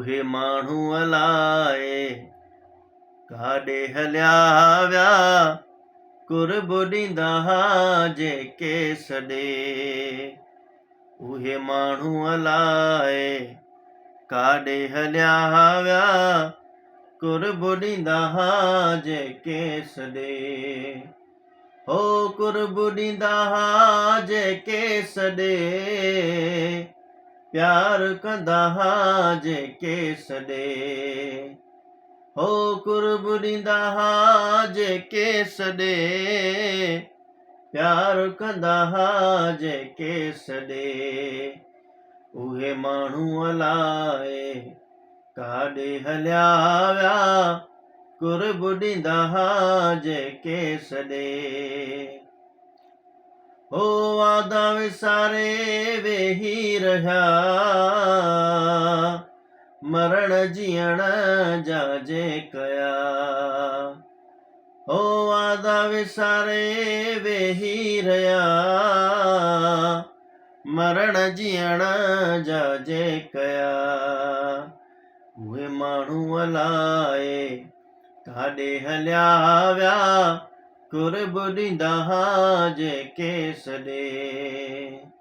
उहे माण्हू अलाए काॾे हलिया विया, कुर्ब ॾींदा जेके सॾे। उहे माण्हू अलाए काॾे हलिया विया, कुर्ब ॾींदा जेके सॾे। हो कुर्ब ॾींदा जेके सॾे, प्यार कंदा जेके सॾे। हो कुर्ब ॾींदा जेके सॾे, प्यार कंदा जेके सॾे। उहे माण्हू अलाए काॾे हलिया विया, कुर्ब ॾींदा जेके सॾे। हो वादा विसारे वेही रहिया, मरण जीअण जा जे कया। हो वादा विसारे वेही रहिया, मरण जीअण जा जे कया। उहे माण्हू अलाए काॾे हलिया विया, कुर्ब ॾींदा जेके सॾे।